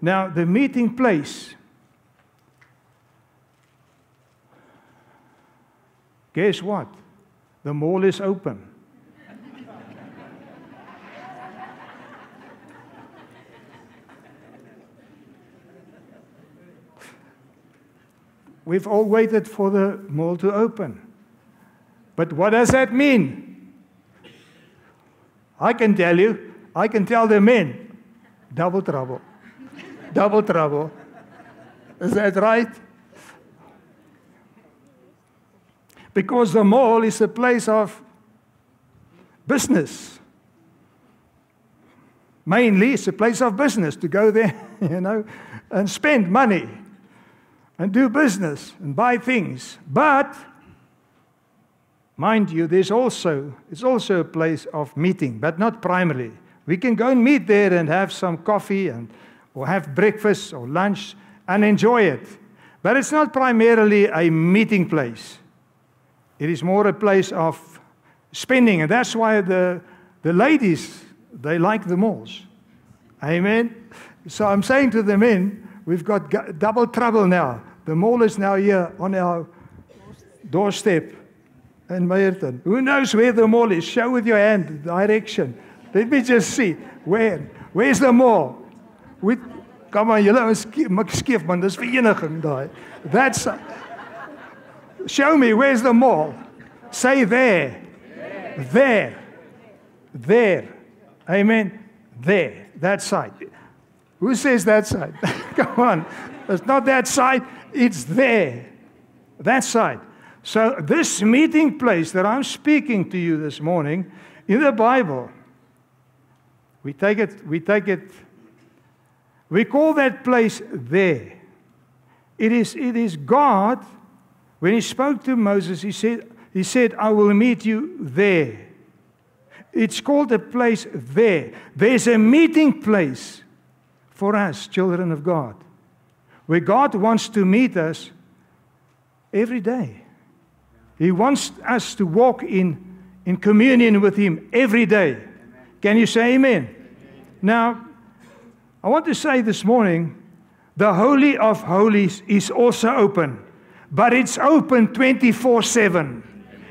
Now, the meeting place. Guess what? The mall is open. We've all waited for the mall to open. But what does that mean? I can tell you, I can tell the men, double trouble. Double trouble. Is that right? Because the mall is a place of business. Mainly, it's a place of business to go there, and spend money and do business and buy things. But, mind you, it's also a place of meeting, but not primarily. We can go and meet there and have some coffee or have breakfast or lunch and enjoy it. But it's not primarily a meeting place. It is more a place of spending. And that's why the ladies, they like the malls. Amen? So I'm saying to the men, we've got double trouble now. The mall is now here on our doorstep in Meyerton. Who knows where the mall is? Show with your hand the direction. Let me just see. Where? Where's the mall? Come on, julle skief man, dis vereniging daai. That's show me, where's the mall? Say there. There. There. Amen. There. That side. Who says that side? Come on. It's not that side. It's there. That side. So this meeting place that I'm speaking to you this morning, in the Bible, we call that place there. It is God. When He spoke to Moses, He said, I will meet you there. It's called a place there. There's a meeting place for us, children of God, where God wants to meet us every day. He wants us to walk in communion with Him every day. Can you say amen? Now, I want to say this morning, the Holy of Holies is also open, but it's open 24/7.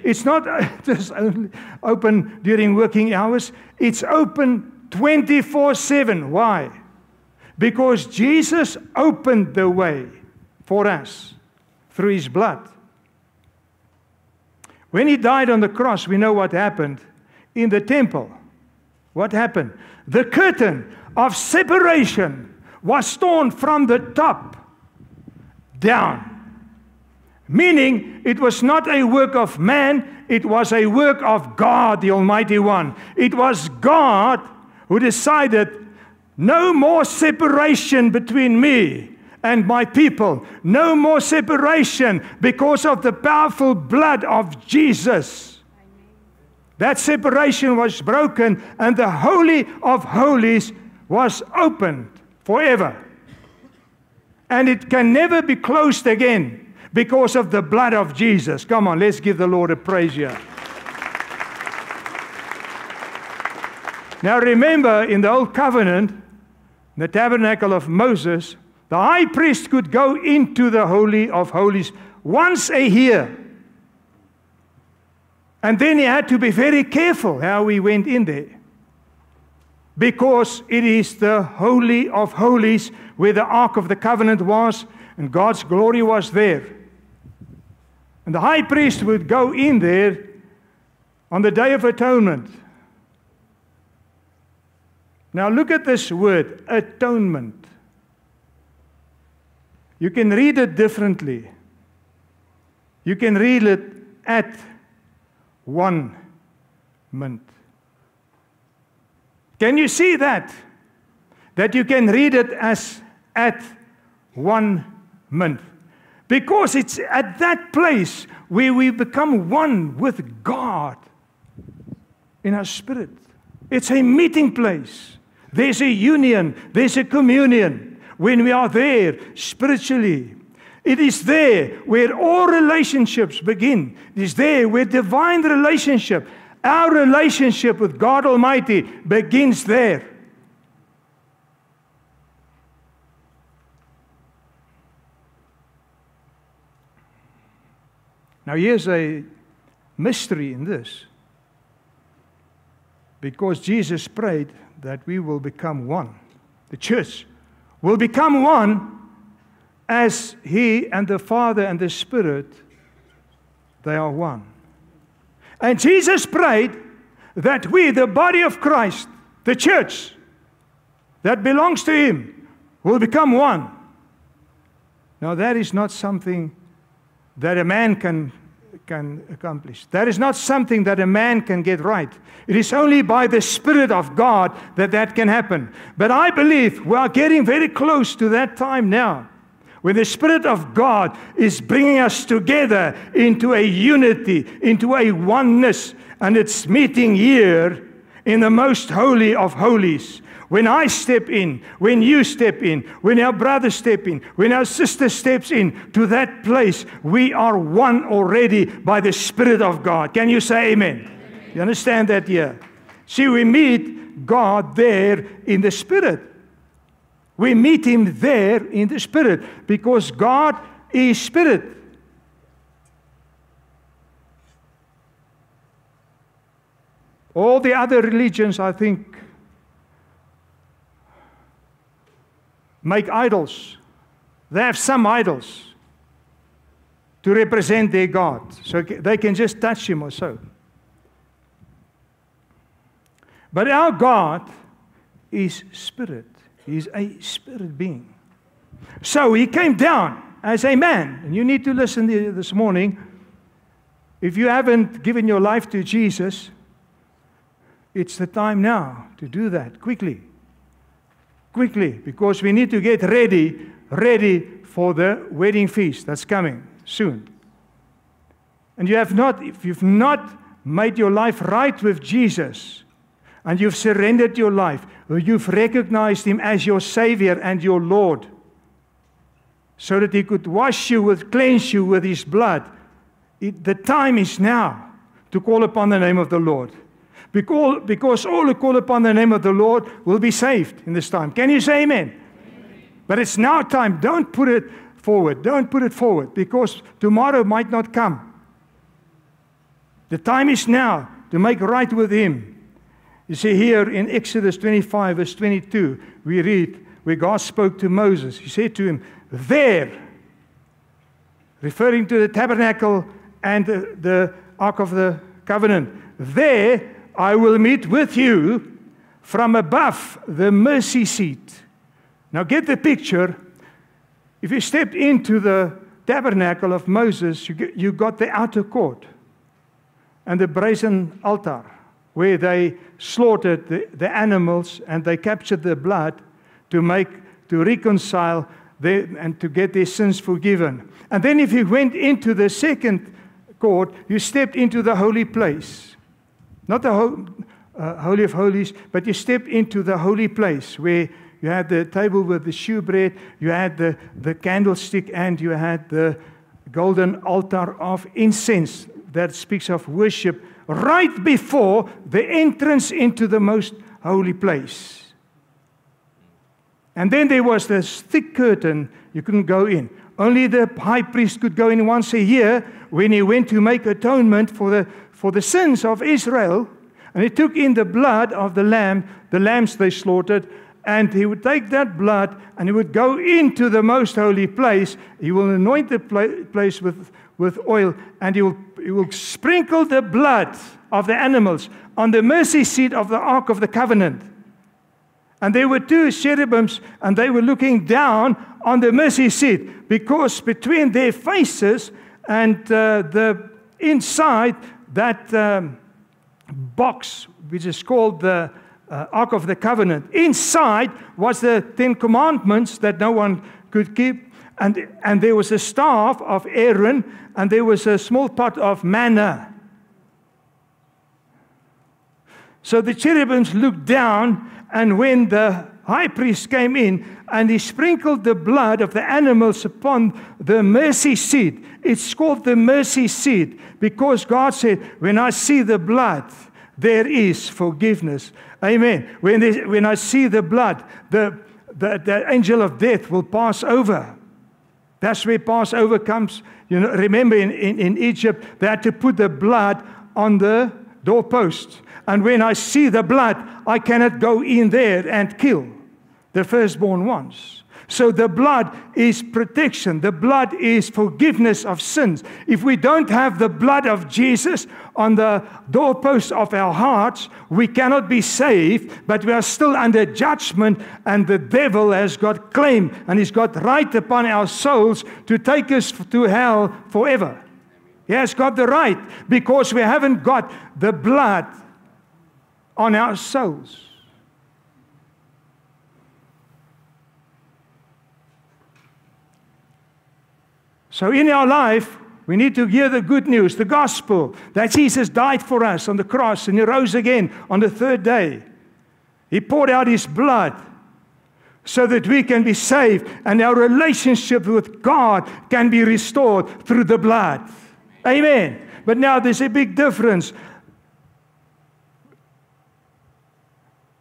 It's not just only open during working hours. It's open 24/7. Why? Because Jesus opened the way for us through His blood. When He died on the cross, we know what happened in the temple. What happened? The curtain of separation was torn from the top down. Meaning, it was not a work of man, it was a work of God, the Almighty One. It was God who decided, no more separation between me and my people. No more separation because of the powerful blood of Jesus. That separation was broken and the Holy of Holies was opened forever. And it can never be closed again because of the blood of Jesus. Come on, let's give the Lord a praise here. Now remember, in the Old Covenant, the tabernacle of Moses, the high priest could go into the Holy of Holies once a year. And then he had to be very careful how he went in there. Because it is the Holy of Holies where the Ark of the Covenant was and God's glory was there. And the high priest would go in there on the Day of Atonement. Now look at this word, atonement. You can read it differently. You can read it at one mint. Can you see that? That you can read it as at one mint. Because it's at that place where we become one with God in our spirit. It's a meeting place. There's a union. There's a communion. When we are there spiritually, it is there where all relationships begin. It is there where divine relationship, our relationship with God Almighty begins there. Now here's a mystery in this. Because Jesus prayed that we will become one. The church will become one as He and the Father and the Spirit, they are one. And Jesus prayed that we, the body of Christ, the church that belongs to Him, will become one. Now that is not something that a man can accomplish. That is not something that a man can get right. It is only by the Spirit of God that can happen. But I believe we are getting very close to that time now, when the Spirit of God is bringing us together into a unity, into a oneness, and it's meeting here in the most holy of holies. When I step in, when you step in, when our brother step in, when our sister steps in to that place, we are one already by the Spirit of God. Can you say amen? Amen. You understand that here? See, we meet God there in the Spirit. We meet Him there in the Spirit because God is Spirit. All the other religions, I think, make idols. They have some idols to represent their God, so they can just touch Him or so. But our God is Spirit. He is a Spirit being. So He came down as a man. And you need to listen this morning. If you haven't given your life to Jesus, it's the time now to do that quickly. Quickly, because we need to get ready for the wedding feast that's coming soon. And if you've not made your life right with Jesus, and you've surrendered your life, or you've recognized Him as your Savior and your Lord, so that He could cleanse you with His blood, the time is now to call upon the name of the Lord. Because all who call upon the name of the Lord will be saved in this time. Can you say amen? Amen. But it's now time. Don't put it forward. Don't put it forward, because tomorrow might not come. The time is now to make right with Him. You see here in Exodus 25, verse 22, we read where God spoke to Moses. He said to him, there, referring to the tabernacle and the Ark of the Covenant, there I will meet with you from above the mercy seat. Now get the picture. If you stepped into the tabernacle of Moses, you got the outer court and the brazen altar where they slaughtered the animals and they captured the blood to reconcile and to get their sins forgiven. And then if you went into the second court, you stepped into the holy place. Not the Holy of Holies, but you stepped into the holy place where you had the table with the shewbread, you had the candlestick, and you had the golden altar of incense that speaks of worship right before the entrance into the most holy place. And then there was this thick curtain, you couldn't go in. Only the high priest could go in once a year when he went to make atonement for the sins of Israel. And he took in the blood of the lambs they slaughtered, and he would take that blood and he would go into the most holy place. He will anoint the place with oil, and he will sprinkle the blood of the animals on the mercy seat of the Ark of the Covenant. And there were two cherubims, and they were looking down on the mercy seat, because between their faces and the inside that box, which is called the Ark of the Covenant, inside was the 10 Commandments that no one could keep, and there was a staff of Aaron, and there was a small pot of manna. So the cherubims looked down, and when the high priest came in and he sprinkled the blood of the animals upon the mercy seat, it's called the mercy seat because God said, when I see the blood, there is forgiveness. Amen. When I see the blood, the angel of death will pass over. That's where Passover comes. You know, remember in Egypt, they had to put the blood on the doorpost. And when I see the blood, I cannot go in there and kill the firstborn ones. So the blood is protection. The blood is forgiveness of sins. If we don't have the blood of Jesus on the doorpost of our hearts, we cannot be saved, but we are still under judgment, and the devil has got claim, and he's got right upon our souls to take us to hell forever. He has got the right, because we haven't got the blood on our souls. So in our life, we need to hear the good news, the gospel, that Jesus died for us on the cross and He rose again on the third day. He poured out His blood so that we can be saved and our relationship with God can be restored through the blood. Amen. But now there's a big difference.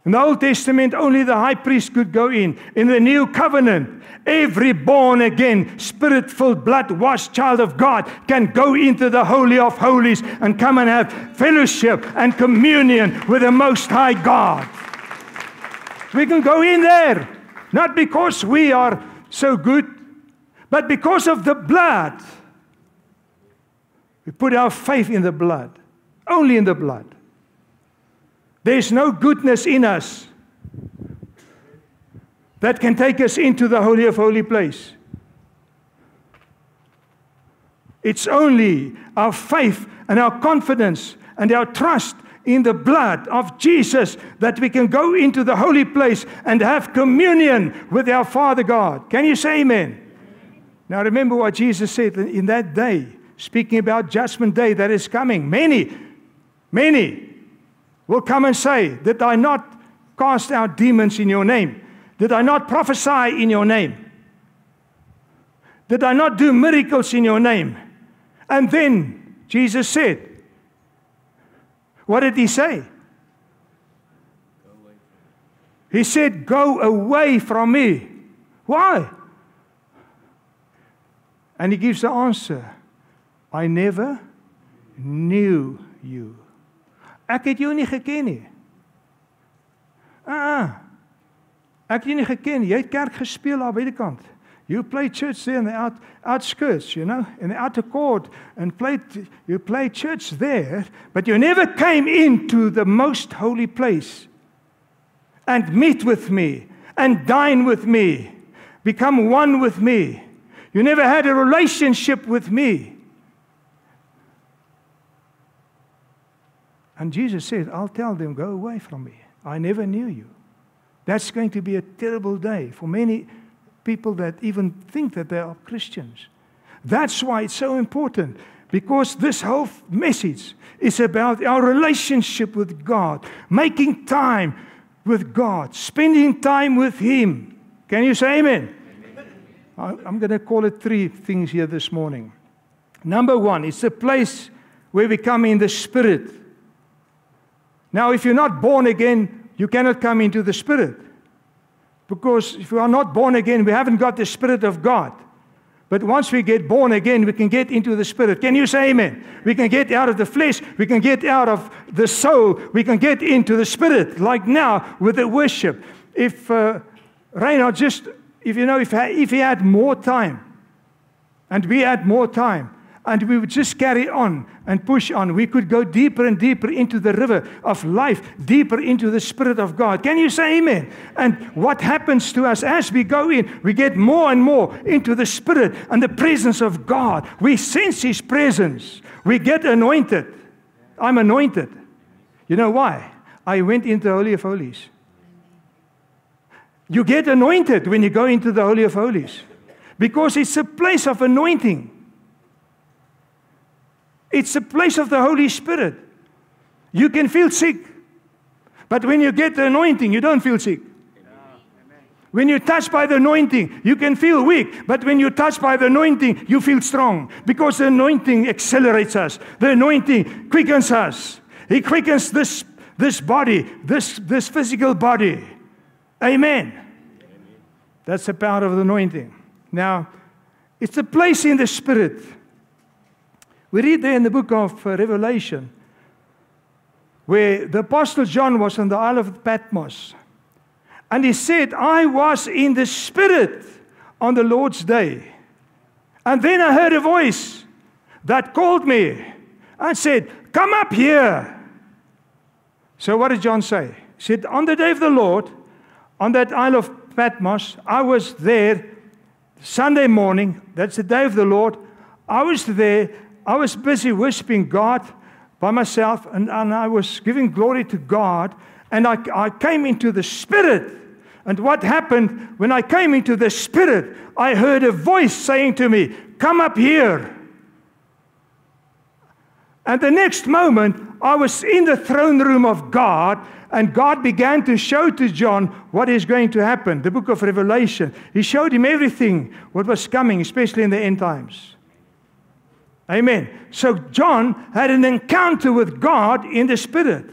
In the Old Testament, only the high priest could go in. In the New Covenant, every born-again, Spirit-filled, blood-washed child of God can go into the Holy of Holies and come and have fellowship and communion with the Most High God. We can go in there, not because we are so good, but because of the blood. We put our faith in the blood, only in the blood. There's no goodness in us that can take us into the Holy of Holy place. It's only our faith and our confidence and our trust in the blood of Jesus that we can go into the holy place and have communion with our Father God. Can you say amen? Now remember what Jesus said in that day, speaking about Judgment Day that is coming. Many will come and say, did I not cast out demons in your name? Did I not prophesy in your name? Did I not do miracles in your name? And then Jesus said, what did He say? He said, go away from me. Why? And He gives the answer, I never knew you. Ek het jou nie geken nie. Ek het jou nie geken nie. Jy het kerk gespeel daar by die kant. You played church there in the outskirts, you know, in the outer court, and you played church there, but you never came into the most holy place and meet with me and dine with me, become one with me. You never had a relationship with me. And Jesus said, I'll tell them, go away from me. I never knew you. That's going to be a terrible day for many people that even think that they are Christians. That's why it's so important, because this whole message is about our relationship with God, making time with God, spending time with Him. Can you say amen? I'm going to call it 3 things here this morning. Number 1, it's a place where we come in the Spirit. Now, if you're not born again, you cannot come into the Spirit. Because if we are not born again, we haven't got the Spirit of God. But once we get born again, we can get into the Spirit. Can you say amen? We can get out of the flesh. We can get out of the soul. We can get into the Spirit. Like now with the worship. If Reinhard if he had more time, and we had more time, and we would just carry on and push on, we could go deeper and deeper into the river of life, deeper into the Spirit of God. Can you say amen? And what happens to us as we go in, we get more and more into the Spirit and the presence of God. We sense His presence. We get anointed. I'm anointed. You know why? I went into the Holy of Holies. You get anointed when you go into the Holy of Holies, because it's a place of anointing. It's a place of the Holy Spirit. You can feel sick, but when you get the anointing, you don't feel sick. When you're touched by the anointing, you can feel weak, but when you're touched by the anointing, you feel strong, because the anointing accelerates us. The anointing quickens us. He quickens this body, this physical body. Amen. That's the power of the anointing. Now, It's a place in the Spirit. We read there in the book of Revelation, where the Apostle John was on the Isle of Patmos. And he said, I was in the Spirit on the Lord's day. And then I heard a voice that called me and said, come up here. So what did John say? He said, on the day of the Lord, on that Isle of Patmos, I was there Sunday morning. That's the day of the Lord. I was there. I was busy worshiping God by myself, and I was giving glory to God, and I came into the Spirit. And what happened when I came into the Spirit? I heard a voice saying to me, come up here. And the next moment, I was in the throne room of God, and God began to show to John what is going to happen. The book of Revelation. He showed him everything, what was coming, especially in the end times. Amen. So John had an encounter with God in the Spirit.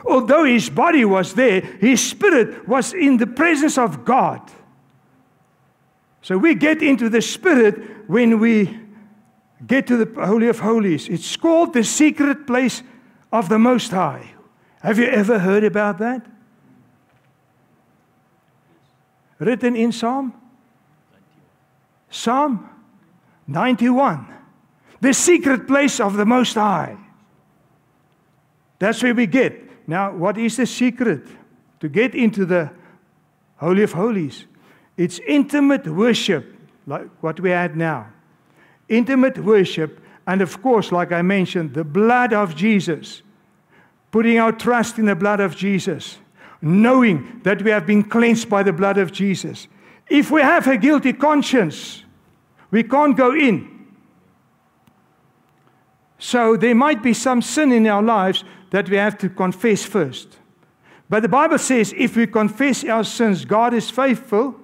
Although his body was there, his spirit was in the presence of God. So we get into the Spirit when we get to the Holy of Holies. It's called the secret place of the Most High. Have you ever heard about that? Written in Psalm 91. The secret place of the Most High. That's where we get. Now, what is the secret to get into the Holy of Holies? It's intimate worship, like what we had now. Intimate worship, and of course, like I mentioned, the blood of Jesus. Putting our trust in the blood of Jesus. Knowing that we have been cleansed by the blood of Jesus. If we have a guilty conscience, we can't go in. So there might be some sin in our lives that we have to confess first. But the Bible says if we confess our sins, God is faithful,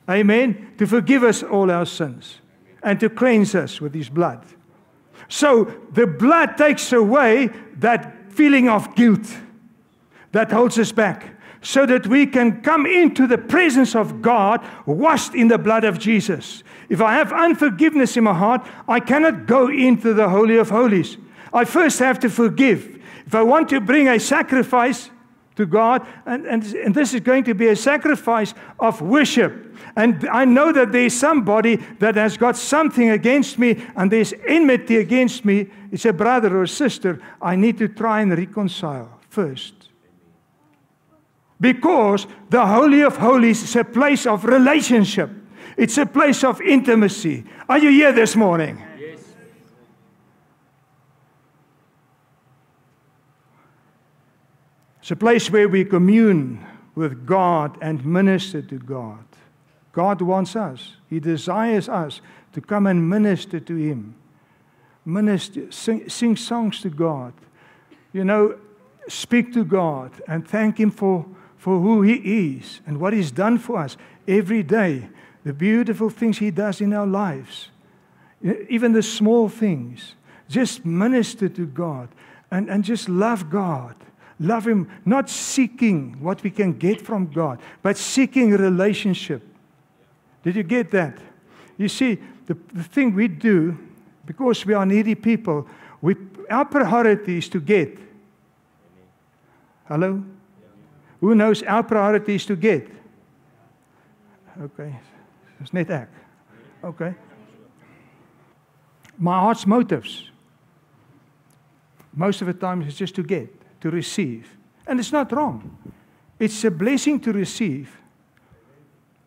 amen, to forgive us all our sins and to cleanse us with His blood. So the blood takes away that feeling of guilt that holds us back, so that we can come into the presence of God, washed in the blood of Jesus. If I have unforgiveness in my heart, I cannot go into the Holy of Holies. I first have to forgive. If I want to bring a sacrifice to God, and this is going to be a sacrifice of worship, and I know that there is somebody that has got something against me, and there's enmity against me, it's a brother or a sister, I need to try and reconcile first. Because the Holy of Holies is a place of relationship. It's a place of intimacy. Are you here this morning? Yes. It's a place where we commune with God and minister to God. God wants us. He desires us to come and minister to Him. Minister, sing songs to God. You know, speak to God and thank Him for who He is and what He's done for us every day. The beautiful things He does in our lives. Even the small things. Just minister to God and just love God. Love Him, not seeking what we can get from God, but seeking a relationship. Did you get that? You see, the thing we do, because we are needy people, our priority is to get. Hello? Who knows our priority is to get? Okay. It's net ek. Okay. My heart's motives, most of the time, is just to get, to receive. And it's not wrong. It's a blessing to receive.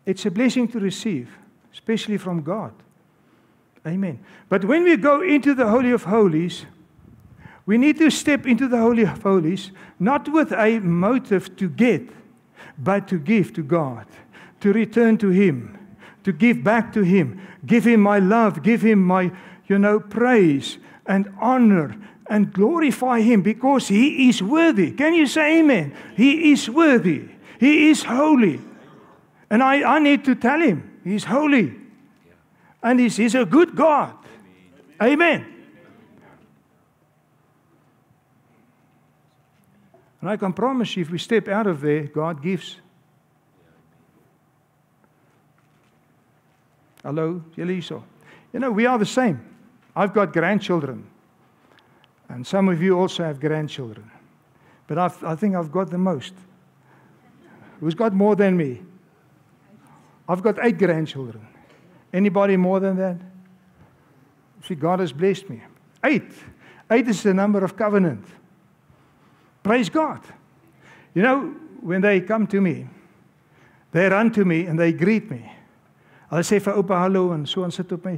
It's a blessing to receive, especially from God. Amen. But when we go into the Holy of Holies, we need to step into the Holy of Holies, not with a motive to get, but to give to God, to return to Him, to give back to Him, give Him my love, give Him my, praise and honor and glorify Him because He is worthy. Can you say amen? He is worthy. He is holy. And I need to tell Him, He's holy. And He's a good God. Amen. And I can promise you, if we step out of there, God gives. Hallo, julle hierso. You know, we are the same. I've got grandchildren. And some of you also have grandchildren. But I think I've got the most. Who's got more than me? I've got 8 grandchildren. Anybody more than that? See, God has blessed me. 8. 8 is the number of covenant. Praise God. You know, when they come to me, they run to me and they greet me. Hulle sê vir oupa hallo en so aan sit op my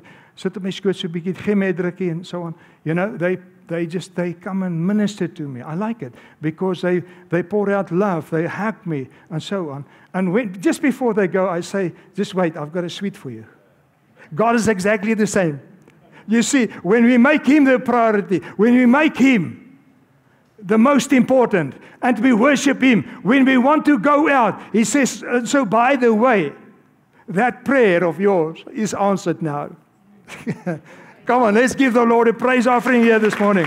skoot so 'n bietjie gee my 'n drukkie and so on. You know, they come and minister to me. I like it because they pour out love, they hug me and so on. And just before they go, I say, just wait, I've got a sweet for you. God is exactly the same. You see, when we make Him the priority, when we make Him the most important, and we worship Him, when we want to go out, He says, so by the way, that prayer of yours is answered now. Come on, let's give the Lord a praise offering here this morning.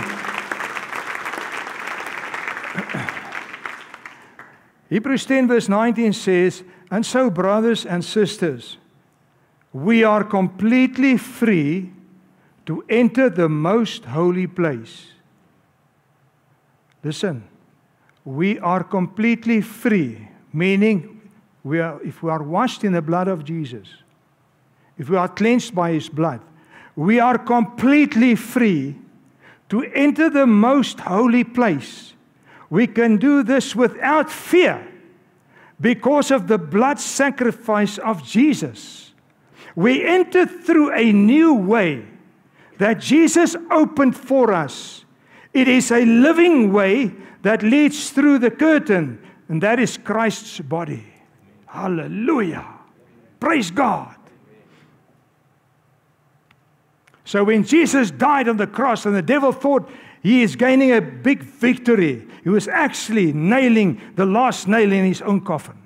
Hebrews 10 verse 19 says, and so brothers and sisters, we are completely free to enter the most holy place. Listen, we are completely free, meaning if we are washed in the blood of Jesus, if we are cleansed by His blood, we are completely free to enter the most holy place. We can do this without fear because of the blood sacrifice of Jesus. We enter through a new way that Jesus opened for us. It is a living way that leads through the curtain, and that is Christ's body. Hallelujah. Praise God. So when Jesus died on the cross and the devil thought he is gaining a big victory, he was actually nailing the last nail in his own coffin.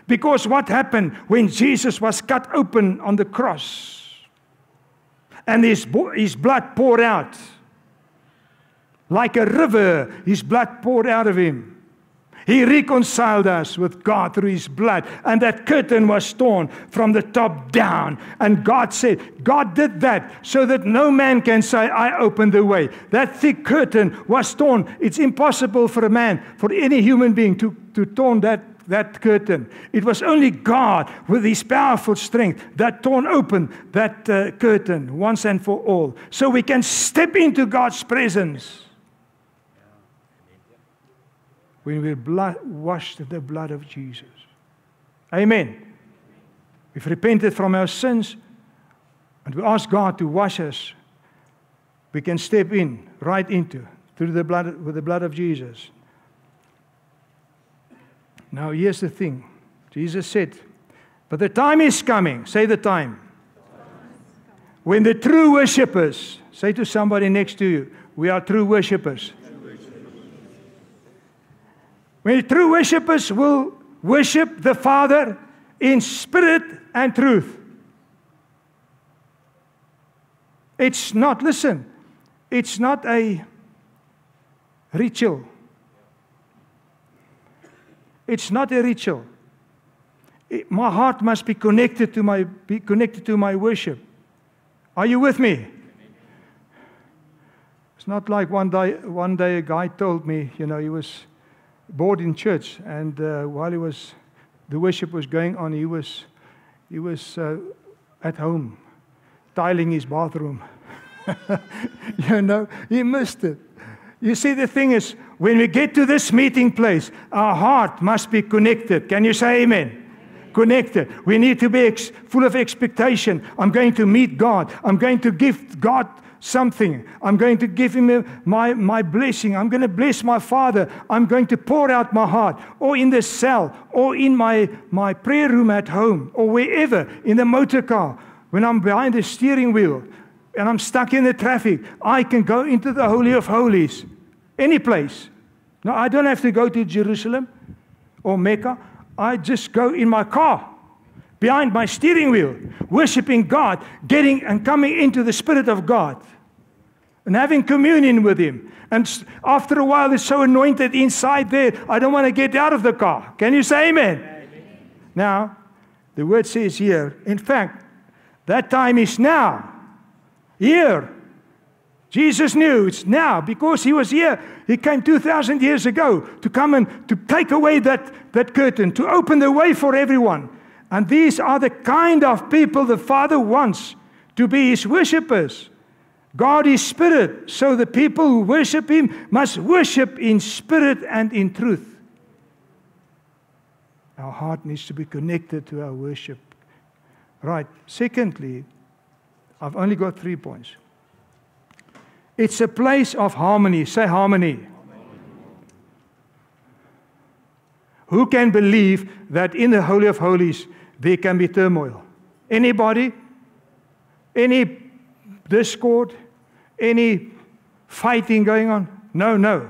Because what happened when Jesus was cut open on the cross and his blood poured out like a river, his blood poured out of Him. He reconciled us with God through His blood. And that curtain was torn from the top down. And God said, God did that so that no man can say, I opened the way. That thick curtain was torn. It's impossible for a man, for any human being to torn that curtain. It was only God with His powerful strength that torn open that curtain once and for all. So we can step into God's presence when we're washed in the blood of Jesus. Amen. We've repented from our sins and we ask God to wash us. We can step in, right into, through the blood, with the blood of Jesus. Now here's the thing. Jesus said, but the time is coming. Say the time. When the true worshipers, say to somebody next to you, we are true worshipers. When the true worshipers will worship the Father in spirit and truth. It's not, listen, it's not a ritual. It's not a ritual. My heart must be connected to my worship. Are you with me? It's not like one day a guy told me, he was bored in church, and while the worship was going on, he was at home tiling his bathroom. He missed it. You see, the thing is, when we get to this meeting place, our heart must be connected. Can you say amen? Amen. Connected. We need to be full of expectation. I'm going to meet God. I'm going to give God something. I'm going to give Him my blessing. I'm going to bless my Father. I'm going to pour out my heart, or in the cell, or in my prayer room at home, or wherever, in the motor car, when I'm behind the steering wheel and I'm stuck in the traffic. I can go into the Holy of Holies, any place. No, I don't have to go to Jerusalem or Mecca. I just go in my car, behind my steering wheel, worshiping God, getting and coming into the Spirit of God, and having communion with Him. And after a while, it's so anointed inside there, I don't want to get out of the car. Can you say amen? Amen. Now, the word says here, in fact, that time is now. Here. Jesus knew it's now because He was here. He came 2,000 years ago to come and to take away that curtain, to open the way for everyone. And these are the kind of people the Father wants to be His worshippers. God is spirit, so the people who worship Him must worship in spirit and in truth. Our heart needs to be connected to our worship. Right. Secondly, I've only got 3 points. It's a place of harmony. Say harmony. Who can believe that in the Holy of Holies there can be turmoil? Anybody? Any discord? Any fighting going on? No, no.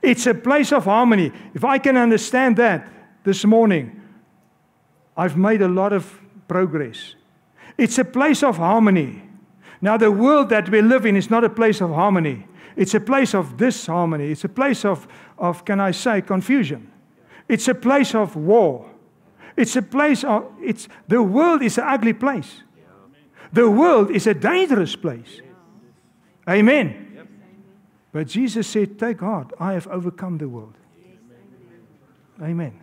It's a place of harmony. If I can understand that this morning, I've made a lot of progress. It's a place of harmony. Now, the world that we live in is not a place of harmony. It's a place of disharmony. It's a place of can I say, confusion. It's a place of war. It's a place of, the world is an ugly place. The world is a dangerous place. Amen. But Jesus said, take heart, I have overcome the world. Amen.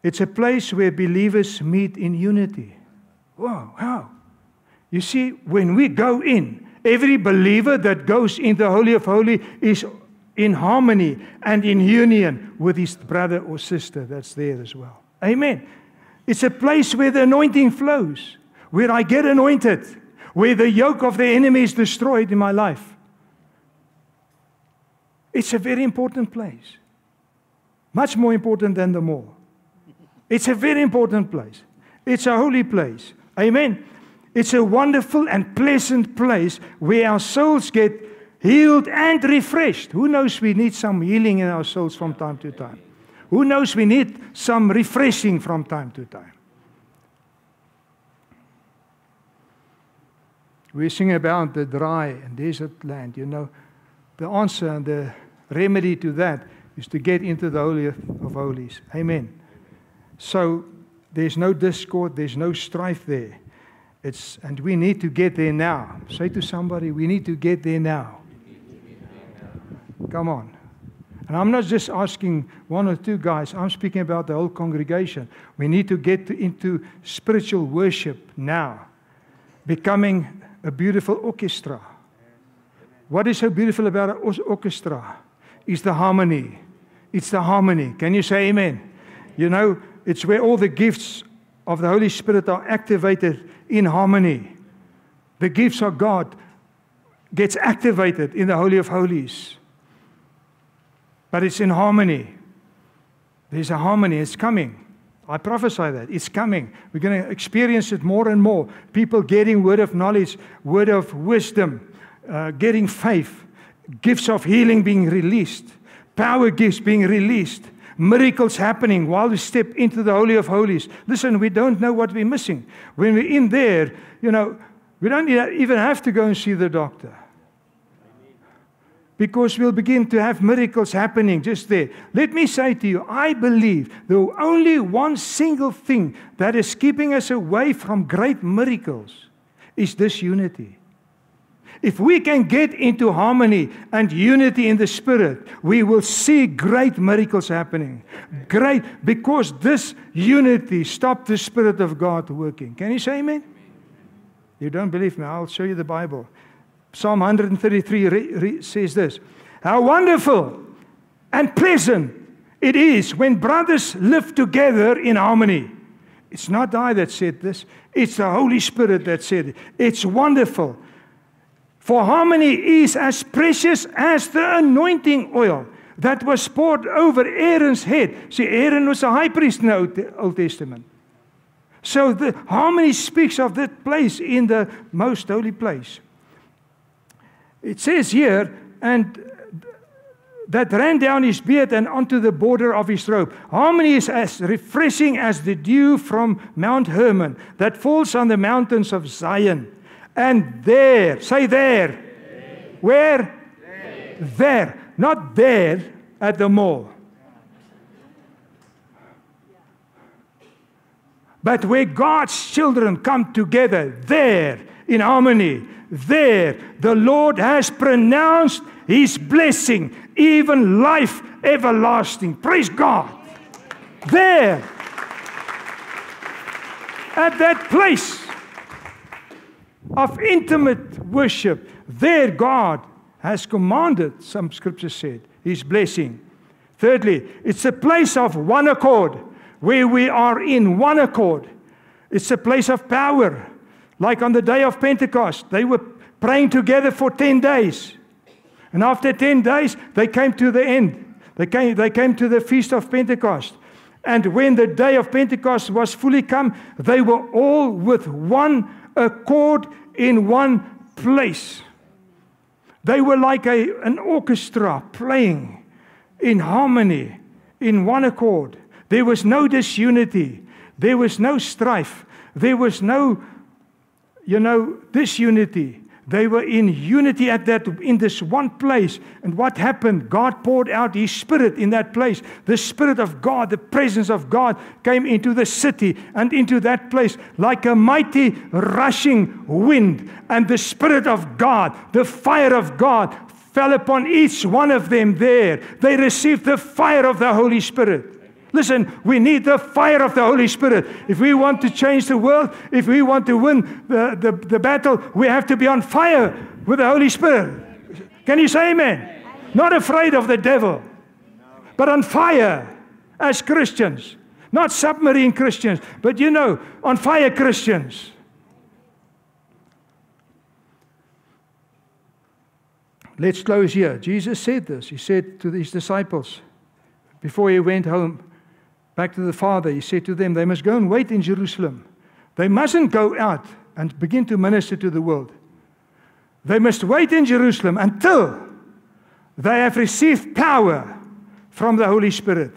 It's a place where believers meet in unity. Wow, how? You see, when we go in, every believer that goes in the Holy of Holies is in harmony and in union with his brother or sister that's there as well. Amen. It's a place where the anointing flows, where I get anointed, where the yoke of the enemy is destroyed in my life. It's a very important place. Much more important than the mall. It's a very important place. It's a holy place. Amen. It's a wonderful and pleasant place where our souls get healed and refreshed. Who knows we need some healing in our souls from time to time? Who knows we need some refreshing from time to time? We sing about the dry and desert land. You know, the answer and the remedy to that is to get into the Holy of Holies. Amen. So there's no discord, there's no strife there. And we need to get there now. Say to somebody, we need to get there now. Come on. And I'm not just asking one or two guys. I'm speaking about the whole congregation. We need to get into spiritual worship now. Becoming a beautiful orchestra. What is so beautiful about an orchestra? It's the harmony. It's the harmony. Can you say amen? You know, it's where all the gifts of the Holy Spirit are activated in harmony. The gifts of God gets activated in the Holy of Holies. But it's in harmony. There's a harmony. It's coming. I prophesy that. It's coming. We're going to experience it more and more. People getting word of knowledge, word of wisdom, getting faith, gifts of healing being released, power gifts being released, miracles happening while we step into the Holy of Holies. Listen, we don't know what we're missing. When we're in there, you know, we don't even have to go and see the doctor. Because we'll begin to have miracles happening just there. Let me say to you, I believe the only one single thing that is keeping us away from great miracles is this unity. If we can get into harmony and unity in the Spirit, we will see great miracles happening. Great, because this unity stopped the Spirit of God working. Can you say amen? You don't believe me? I'll show you the Bible. Psalm 133 says this. How wonderful and pleasant it is when brothers live together in harmony. It's not I that said this. It's the Holy Spirit that said it. It's wonderful. For harmony is as precious as the anointing oil that was poured over Aaron's head. See, Aaron was a high priest in the Old Testament. So the harmony speaks of that place in the most holy place. It says here, and that ran down his beard and onto the border of his robe. Harmony is as refreshing as the dew from Mount Hermon that falls on the mountains of Zion. And there, say there. Where? There. Not there at the mall. But where God's children come together, there, in harmony, there, the Lord has pronounced His blessing, even life everlasting. Praise God. There, at that place of intimate worship, there God has commanded, some scriptures said, His blessing. Thirdly, it's a place of one accord, where we are in one accord. It's a place of power. Like on the day of Pentecost, they were praying together for 10 days. And after 10 days, they came to the end. They came to the Feast of Pentecost. And when the day of Pentecost was fully come, they were all with one accord in one place. They were like an orchestra playing in harmony, in one accord. There was no disunity. There was no strife. There was no, disunity. They were in unity in this one place. And what happened? God poured out His Spirit in that place. The Spirit of God, the presence of God came into the city and into that place like a mighty rushing wind. And the Spirit of God, the fire of God, fell upon each one of them there. They received the fire of the Holy Spirit. Listen, we need the fire of the Holy Spirit. If we want to change the world, if we want to win the battle, we have to be on fire with the Holy Spirit. Can you say amen? Not afraid of the devil, but on fire as Christians. Not submarine Christians, but on fire Christians. Let's close here. Jesus said this. He said to His disciples, before He went home, back to the Father, He said to them, they must go and wait in Jerusalem. They mustn't go out and begin to minister to the world. They must wait in Jerusalem until they have received power from the Holy Spirit.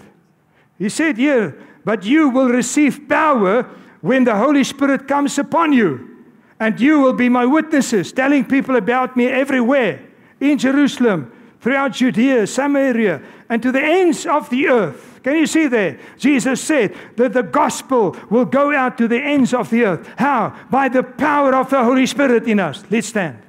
He said here, but you will receive power when the Holy Spirit comes upon you. And you will be my witnesses, telling people about me everywhere, in Jerusalem, throughout Judea, Samaria, and to the ends of the earth. Can you see there? Jesus said that the gospel will go out to the ends of the earth. How? By the power of the Holy Spirit in us. Let's stand.